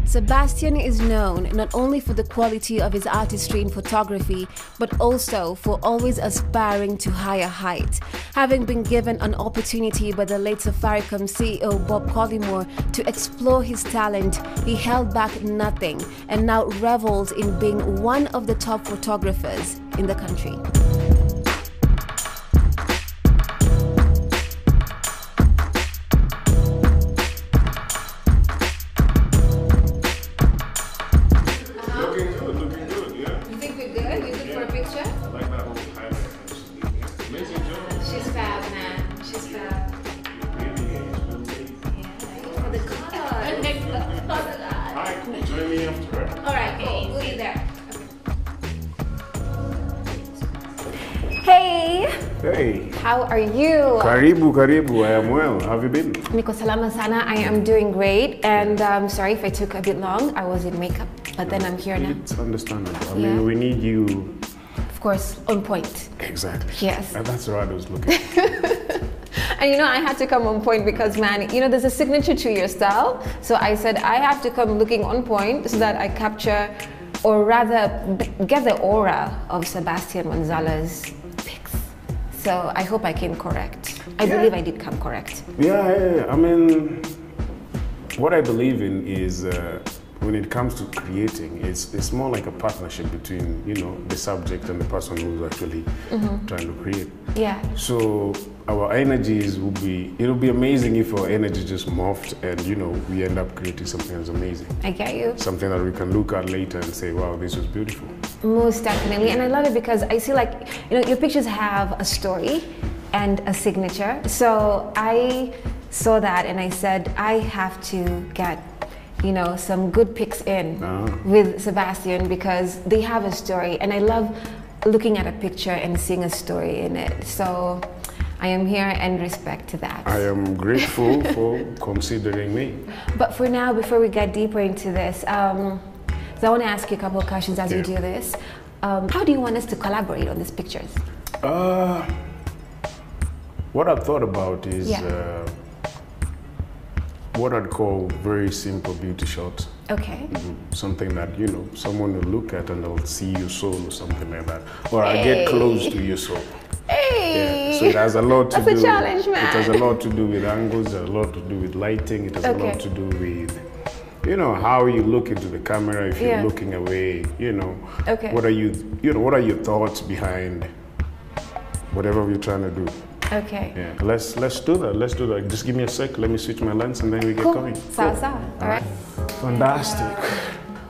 Sebastian is known not only for the quality of his artistry in photography, but also for always aspiring to higher heights. Having been given an opportunity by the late Safaricom C.E.O Bob Collymore to explore his talent, he held back nothing and now revels in being one of the top photographers in the country. Hey. How are you? Karibu, karibu. I am well. How have you been? Niko salama sana. I am doing great. And sorry if I took a bit long. I was in makeup, but then I'm here now. It's understandable. I mean, we need you. Of course, on point. Exactly. Yes. And that's what I was looking at. And you know, I had to come on point because, man, you know, there's a signature to your style. So I said I have to come looking on point so that I capture, or rather get the aura of Sebastian Wanzalla's pics. So I hope I came correct. I believe I did come correct. Yeah. I mean, what I believe in is when it comes to creating, it's more like a partnership between, you know, the subject and the person who's actually trying to create. Yeah. So our energies it'll be amazing if our energy just morphed and, you know, we end up creating something that's amazing. I get you. Something that we can look at later and say, wow, this was beautiful. Most definitely. And I love it because I see, like, you know, your pictures have a story and a signature. So I saw that and I said, I have to get, you know, some good pics in with Sebastian because they have a story. And I love looking at a picture and seeing a story in it. So I am here and respect to that. I am grateful for considering me. But for now, before we get deeper into this, so I want to ask you a couple of questions as we do this. How do you want us to collaborate on these pictures? What I've thought about is what I'd call very simple beauty shots. Okay. Something that, you know, someone will look at and they'll see your soul or something like that. Or I get close to your soul. Hey! Yeah. So it has a lot to do. That's a challenge, man. It has a lot to do with angles, it has a lot to do with lighting, it has a lot to do with, you know, how you look into the camera if you're looking away, you know. What are what are your thoughts behind whatever we're trying to do? Okay. Yeah. Let's do that. Let's do that. Just give me a sec. Let me switch my lens and then we get going. Sawa. All right. Fantastic.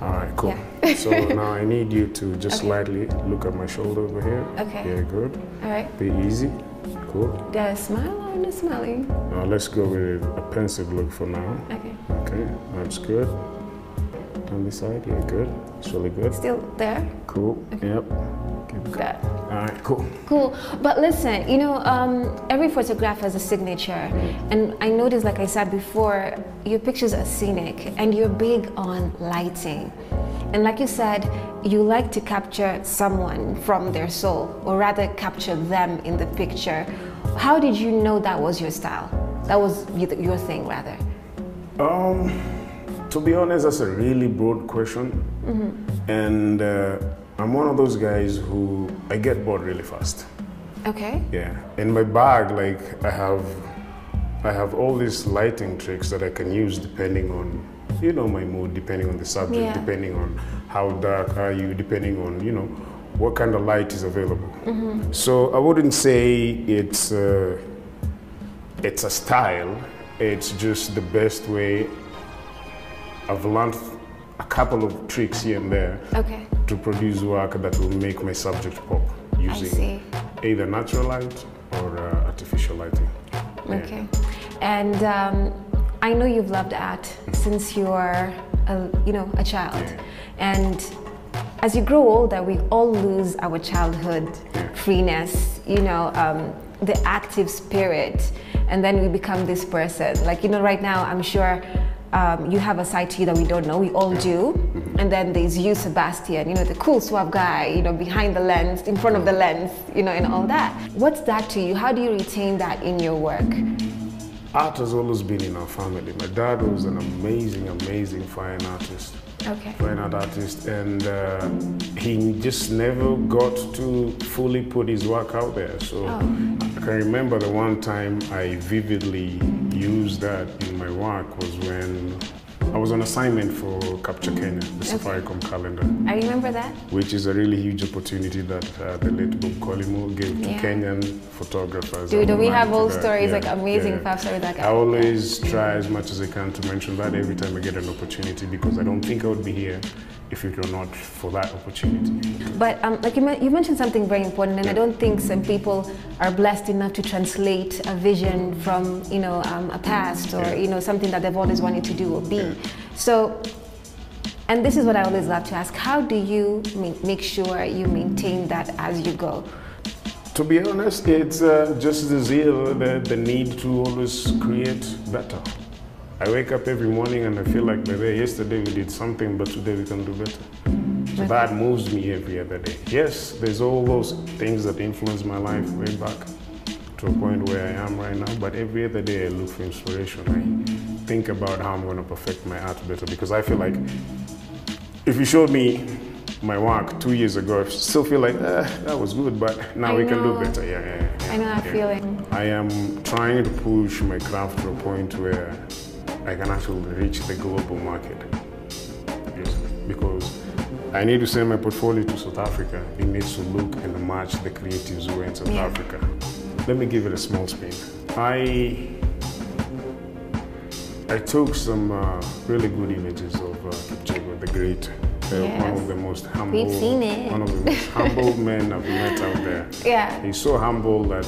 All right, cool. Yeah. So now I need you to just slightly look at my shoulder over here. Okay. Yeah, good. All right. Be easy. Cool. Do I smile or not smiling? Let's go with a pensive look for now. Okay. Okay, that's good. On this side, yeah, good. It's really good. Still there? Cool. Okay. Yep. Keep good. All right, cool. Cool. But listen, you know, every photograph has a signature. And I noticed, like I said before, your pictures are scenic and you're big on lighting. And like you said, you like to capture someone from their soul, or rather capture them in the picture. How did you know that was your style? That was your thing, rather? To be honest, that's a really broad question. And I'm one of those guys who I get bored really fast. Okay. Yeah. In my bag, like I have all these lighting tricks that I can use depending on, you know, my mood, depending on the subject, depending on how dark are you, depending on, you know, what kind of light is available. So I wouldn't say it's a style. It's just the best way. I've learned a couple of tricks here and there to produce work that will make my subject pop using either natural light or artificial lighting. Okay. And I know you've loved art since you were, a child. And as you grow older, we all lose our childhood freeness, you know, the active spirit, and then we become this person. Like, you know, right now, I'm sure you have a side to you that we don't know, we all do. And then there's you, Sebastian, you know, the cool suave guy, you know, behind the lens, in front of the lens, you know, and all that. What's that to you? How do you retain that in your work? art has always been in our family. My dad was an amazing, amazing fine artist. Okay. Fine art artist, and he just never got to fully put his work out there. So I can remember the one time I vividly used that in my work was when I was on assignment for Capture Kenya, the Safaricom calendar. I remember that. Which is a really huge opportunity that the late Bob Collymore gave to Kenyan photographers. Dude, we have old stories, like amazing stuff with that guy. I always try as much as I can to mention that every time I get an opportunity, because I don't think I would be here if it were not for that opportunity. But like you mentioned something very important, and I don't think some people are blessed enough to translate a vision from, you know, a past or, you know, something that they've always wanted to do or be. So, and this is what I always love to ask, how do you make sure you maintain that as you go? To be honest, it's just the zeal, the need to always create better. I wake up every morning and I feel like, yesterday we did something, but today we can do better. So that moves me every other day. Yes, there's all those things that influence my life way back to a point where I am right now, but every other day I look for inspiration. I think about how I'm going to perfect my art better, because I feel like if you showed me my work 2 years ago, I still feel like, that was good, but now we can do better. I know that feeling. I am trying to push my craft to a point where I can actually reach the global market. Yes, because I need to send my portfolio to South Africa. It needs to look and match the creatives who are in South Africa. Let me give it a small spin. I took some really good images of Kipchego the Great. One of the most humble, one of the most humble men I've met out there. Yeah. He's so humble that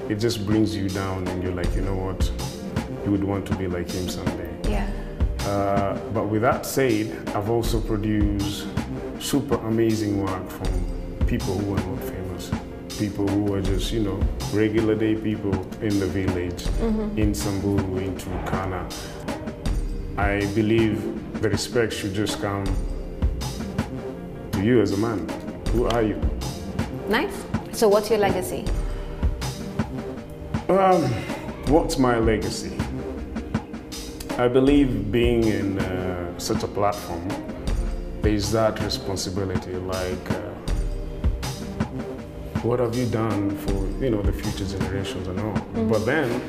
it just brings you down, and you're like, you know what? You would want to be like him someday. Yeah. But with that said, I've also produced super amazing work from people who are not famous. People who are just, you know, regular day people in the village, in Samburu, in Turkana. I believe the respect should just come to you as a man. Who are you? Nice. So what's your legacy? What's my legacy? I believe being in such a platform, there's that responsibility, like what have you done for, you know, the future generations and all. But then,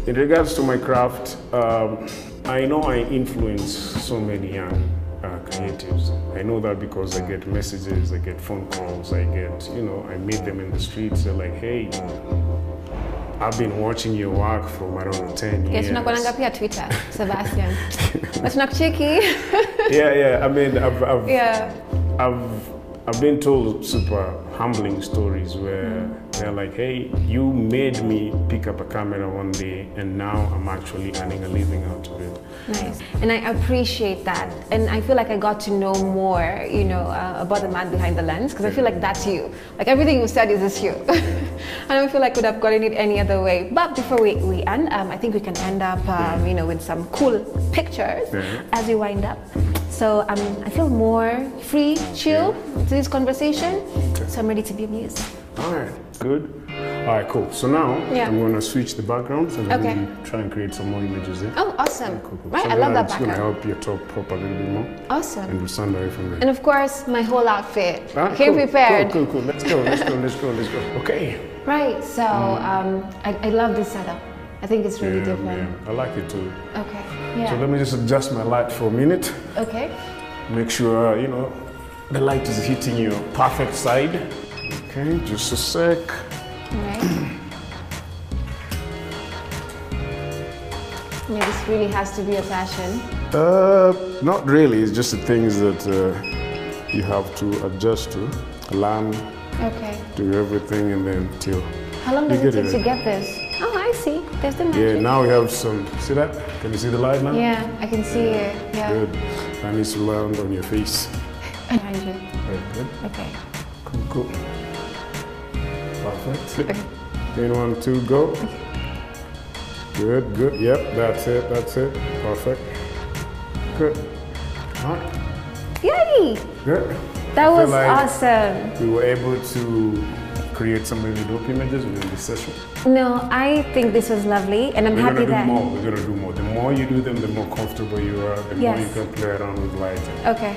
in regards to my craft, I know I influence so many young creatives. I know that because I get messages, I get phone calls, I get, you know, I meet them in the streets, they're like, hey, I've been watching your work for around 10 years. Yes, tunakuanga pia Twitter, Sebastian. But tunakucheki. Yeah. I mean, I've been told super humbling stories where they're like, hey, you made me pick up a camera one day, and now I'm actually earning a living out of it. Nice. And I appreciate that. And I feel like I got to know more, you know, about the man behind the lens, because I feel like that's you. Like everything you said is just you. I don't feel like I could have gotten it any other way. But before we end, I think we can end up, you know, with some cool pictures as we wind up. So I feel more free, chill to this conversation. So I'm ready to be amused. All right, good. All right, cool. So now I'm going to switch the backgrounds and maybe try and create some more images there. Oh, awesome. Cool. Right, so I love that background. It's going to help your talk pop a little bit more. Awesome. And we'll stand away from there. And of course, my whole outfit. Came prepared. Cool. Let's go. Okay. Right, so I love this setup. I think it's really different. Yeah, I like it too. Okay, yeah. So let me just adjust my light for a minute. Okay. Make sure, you know, the light is hitting your perfect side. Okay, just a sec. All right. Yeah, this really has to be a passion. Not really. It's just the things that you have to adjust to, learn, do everything, and then till. How long does it take to get this? Oh, I see. There's the magic. Yeah, now we have some. See that? Can you see the light now? Yeah, I can see it. Yeah. Good. That needs to land on your face. Behind you. Very good. Okay. Cool. Perfect. Okay. 1, 2, go. Okay. Good. Yep, that's it. Perfect. Good. All right. Yay! Good. That was awesome. We were able to create some really dope images within this session? No, I think this was lovely, and I'm happy that... We're gonna do more. The more you do them, the more comfortable you are, the more you can play around with lighting. Okay.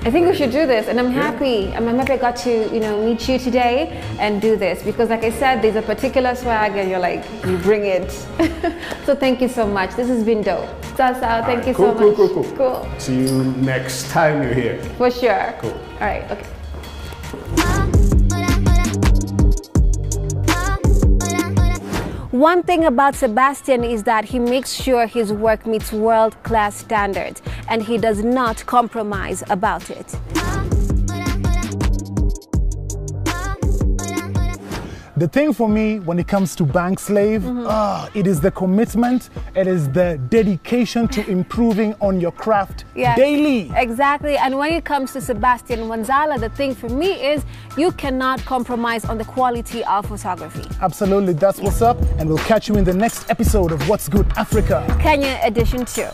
I think we should do this, and I'm happy. I'm happy I got to, meet you today and do this, because like I said, there's a particular swag and you bring it. So thank you so much. This has been dope. Sasa, thank you so much. Cool. See you next time you're here. For sure. Cool. All right, okay. One thing about Sebastian is that he makes sure his work meets world-class standards, and he does not compromise about it. The thing for me when it comes to Bank Slave, it is the commitment, it is the dedication to improving on your craft daily. Exactly, and when it comes to Sebastian Wanzalla, the thing for me is you cannot compromise on the quality of photography. Absolutely, that's what's up, and we'll catch you in the next episode of What's Good Africa. Kenya edition 2.